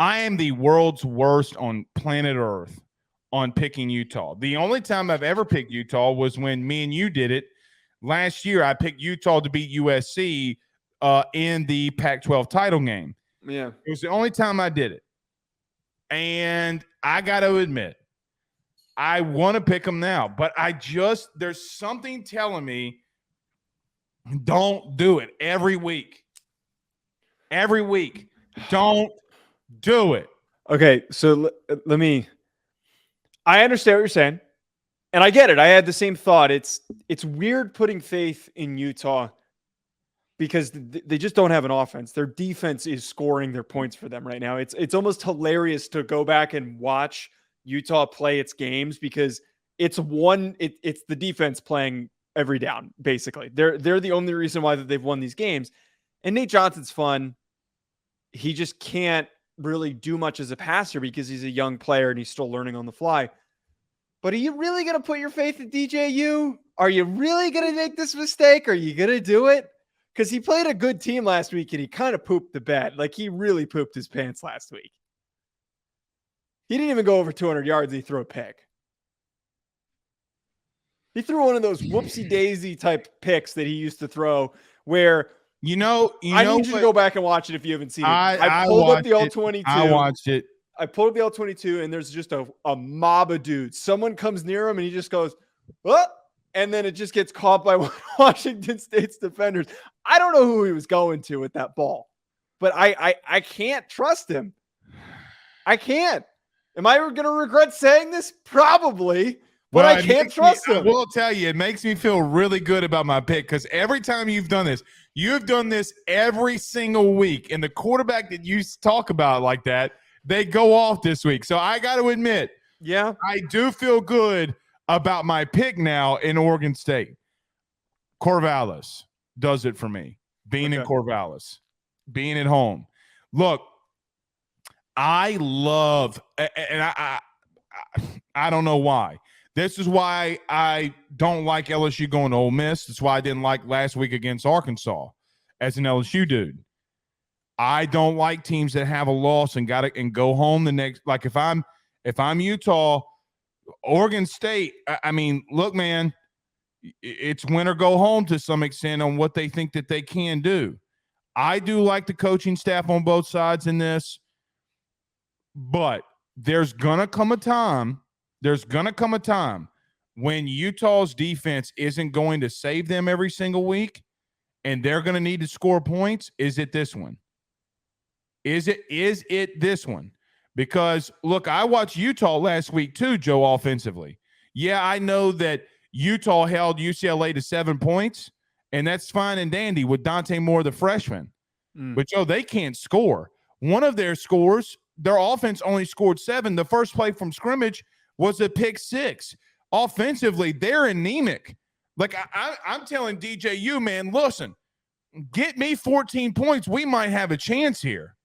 I am the world's worst on planet Earth on picking Utah. The only time I've ever picked Utah was when me and you did it last year. I picked Utah to beat USC in the Pac-12 title game. Yeah. It was the only time I did it. And I got to admit, I want to pick them now, but there's something telling me don't do it every week. Every week. Don't do it. Okay, so let me. I understand what you're saying, and I get it. I had the same thought. It's weird putting faith in Utah because they just don't have an offense. Their defense is scoring their points for them right now. It's almost hilarious to go back and watch Utah play its games because it's the defense playing every down. Basically, they're the only reason why that they've won these games. And Nate Johnson's fun. He just can't really do much as a passer because he's a young player and he's still learning on the fly. But are you really going to put your faith in DJ U? Are you really going to make this mistake? Are you going to do it? Because he played a good team last week and he kind of pooped the bed. Like he really pooped his pants last week. He didn't even go over 200 yards and he threw a pick. He threw one of those whoopsie daisy type picks that he used to throw where I need you to go back and watch it if you haven't seen it. I pulled up the All-22. I watched it. I pulled up the All-22 and there's just a mob of dudes. Someone comes near him and he just goes, "What?" And then it just gets caught by Washington State's defenders. I don't know who he was going to with that ball, but I can't trust him. I can't. Am I going to regret saying this? Probably. But I can't trust him. I will tell you, it makes me feel really good about my pick because every time you've done this every single week. And the quarterback that you talk about like that, they go off this week. So I got to admit, yeah, I do feel good about my pick now in Oregon State. Corvallis does it for me. Being in Corvallis, being at home. Look, I love, and I don't know why. This is why I don't like LSU going to Ole Miss. That's why I didn't like last week against Arkansas as an LSU dude. I don't like teams that have a loss and go home the next. Like if I'm Utah, Oregon State. I mean, look, man, it's win or go home to some extent on what they think that they can do. I do like the coaching staff on both sides in this, but there's gonna come a time when Utah's defense isn't going to save them every single week and they're going to need to score points. Is it this one? Is it this one? Because, look, I watched Utah last week too, Joe, offensively. Yeah, I know that Utah held UCLA to 7 points, and that's fine and dandy with Dante Moore, the freshman. But, Joe, they can't score. One of their scores, their offense only scored 7. The first play from scrimmage was a pick 6. Offensively, they're anemic. Like, I'm telling DJU, man, listen, get me 14 points. We might have a chance here.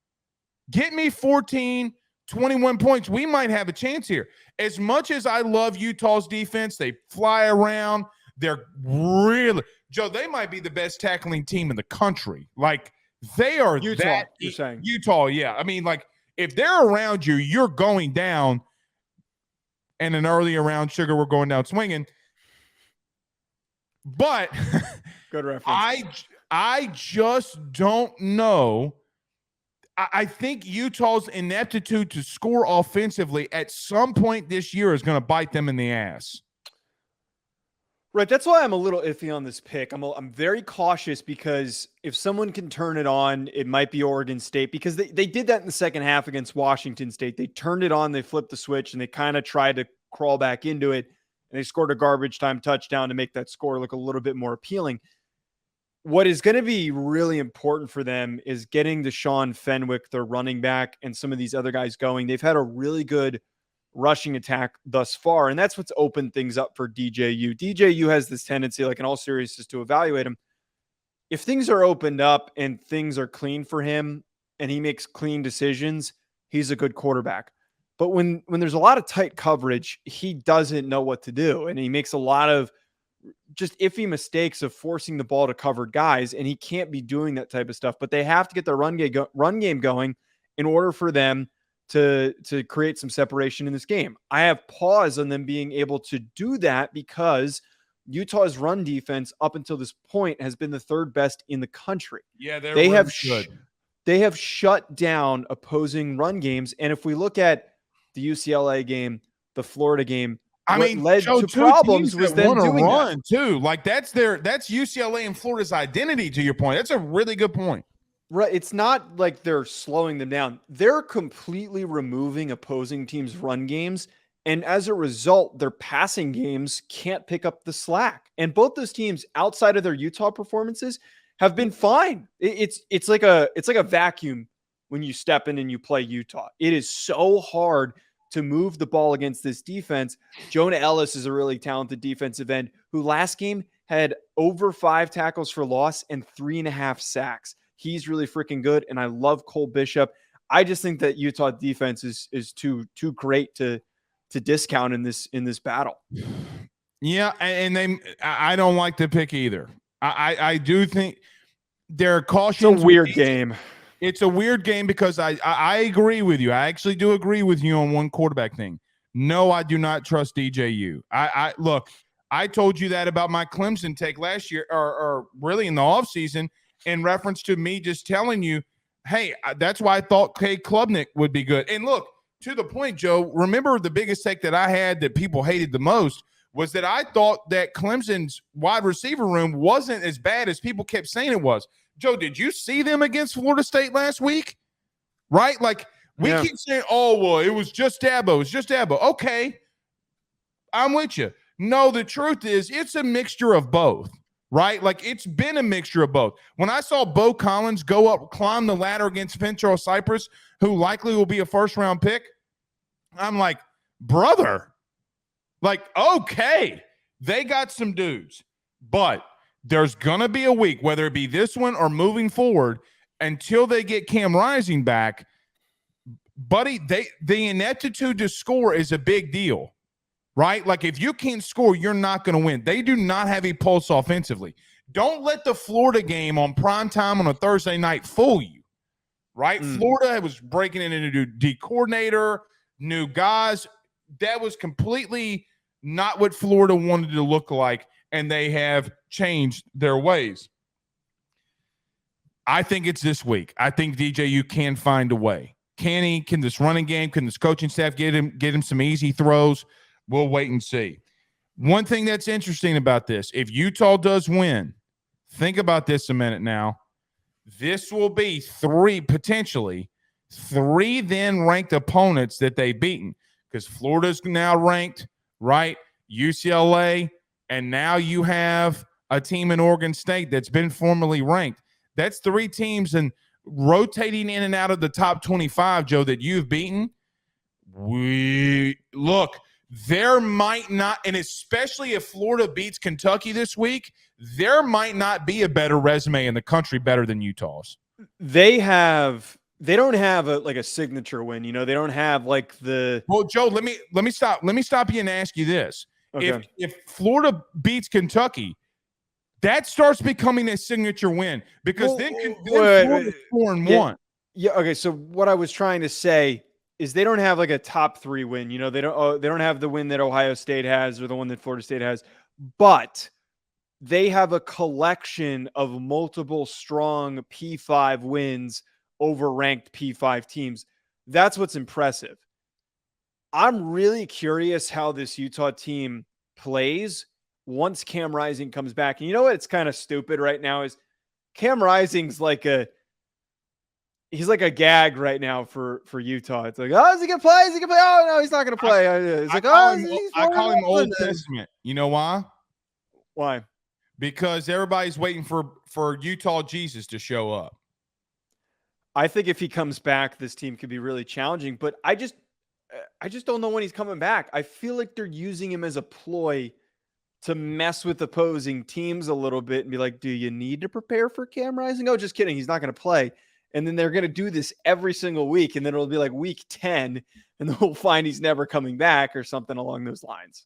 Get me 14, 21 points. We might have a chance here. As much as I love Utah's defense, they fly around. They're really – Joe, they might be the best tackling team in the country. Like, they are Utah, that – you're saying. Utah, yeah. I mean, like, if they're around you, you're going down. And an earlier round, Sugar, we're going down swinging. But good reference. I just don't know. I think Utah's ineptitude to score offensively at some point this year is going to bite them in the ass. Right. That's why I'm a little iffy on this pick. I'm very cautious because if someone can turn it on, it might be Oregon State because they did that in the second half against Washington State. They turned it on, they flipped the switch, and they kind of tried to crawl back into it. And they scored a garbage time touchdown to make that score look a little bit more appealing. What is going to be really important for them is getting Deshaun Fenwick, their running back, and some of these other guys going. They've had a really good rushing attack thus far, and that's what's opened things up for DJU. DJU has this tendency, like in all seriousness, to evaluate him. If things are opened up and things are clean for him and he makes clean decisions, he's a good quarterback. But when there's a lot of tight coverage, he doesn't know what to do, and he makes a lot of just iffy mistakes of forcing the ball to covered guys, and he can't be doing that type of stuff. But they have to get their run game going in order for them to create some separation in this game. I have pause on them being able to do that because Utah's run defense up until this point has been the third best in the country. Yeah, they have they have shut down opposing run games. And if we look at the UCLA game, the Florida game, led to problems was them doing run too. Like that's UCLA and Florida's identity. To your point, that's a really good point. Right. It's not like they're slowing them down. They're completely removing opposing teams' run games. And as a result, their passing games can't pick up the slack. And both those teams, outside of their Utah performances, have been fine. It's like a vacuum when you step in and you play Utah. It is so hard to move the ball against this defense. Jonah Elliss is a really talented defensive end who last game had over 5 tackles for loss and 3.5 sacks. He's really freaking good, and I love Cole Bishop. I just think that Utah defense is too great to discount in this battle. Yeah, and I don't like the pick either. I do think they're cautious. It's a weird game. It's a weird game because I agree with you. I actually do agree with you on one quarterback thing. No, I do not trust DJU. Look, I told you that about my Clemson take last year, or really in the offseason, in reference to me just telling you, hey, that's why I thought K. Klubnik would be good. And look, to the point, Joe, remember the biggest take that I had that people hated the most was that I thought that Clemson's wide receiver room wasn't as bad as people kept saying it was. Joe, did you see them against Florida State last week? Right? Like, we keep saying, oh, well, it was just Dabo. It's just Dabo. Okay, I'm with you. No, the truth is it's a mixture of both. Right? Like, it's been a mixture of both. When I saw Bo Collins climb the ladder against Fentrell Cypress, who likely will be a first-round pick, I'm like, brother, like, okay, they got some dudes. But there's going to be a week, whether it be this one or moving forward, until they get Cam Rising back, buddy, the ineptitude to score is a big deal. Right? Like, if you can't score, you're not going to win. They do not have a pulse offensively. Don't let the Florida game on primetime on a Thursday night fool you. Right? Florida was breaking in into D coordinator, new guys. That was completely not what Florida wanted to look like, and they have changed their ways. I think it's this week. I think DJU can find a way. Can this running game, can this coaching staff get him some easy throws? We'll wait and see. One thing that's interesting about this, if Utah does win, think about this a minute now. This will be potentially three then ranked opponents that they've beaten, because Florida's now ranked, right? UCLA, and now you have a team in Oregon State that's been formerly ranked. That's 3 teams and rotating in and out of the top 25, Joe, that you've beaten. There might not, and especially if Florida beats Kentucky this week, there might not be a better resume in the country better than Utah's. They don't have a signature win. You know, they don't have like the. Well, Joe, let me stop you and ask you this. Okay. If Florida beats Kentucky, that starts becoming a signature win, because then Florida's 4-1. Yeah. Okay. So what I was trying to say is they don't have like a top 3 win. You know, they don't have the win that Ohio State has or the one that Florida State has, but they have a collection of multiple strong P5 wins over ranked P5 teams. That's what's impressive. I'm really curious how this Utah team plays once Cam Rising comes back. And you know what? It's kind of stupid right now is Cam Rising's he's like a gag right now for Utah. It's like, oh, is he gonna play? Is he gonna play? Oh no, he's not gonna play. I call him Old Testament. You know why? Why? Because everybody's waiting for Utah Jesus to show up. I think if he comes back, this team could be really challenging. But I just don't know when he's coming back. I feel like they're using him as a ploy to mess with opposing teams a little bit and be like, do you need to prepare for Cam Rising? Oh, just kidding. He's not going to play. And then they're going to do this every single week. And then it'll be like week 10 and they'll find he's never coming back or something along those lines.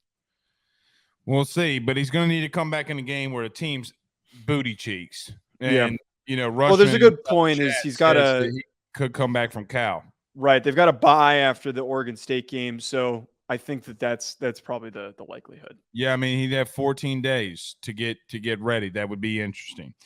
We'll see, but he's going to need to come back in a game where the team's booty cheeks. And, you know, Rushman, well, there's a good point is he's got he could come back from Cal. Right. They've got a bye after the Oregon State game. So I think that's probably the likelihood. Yeah, I mean, he'd have 14 days to get ready. That would be interesting.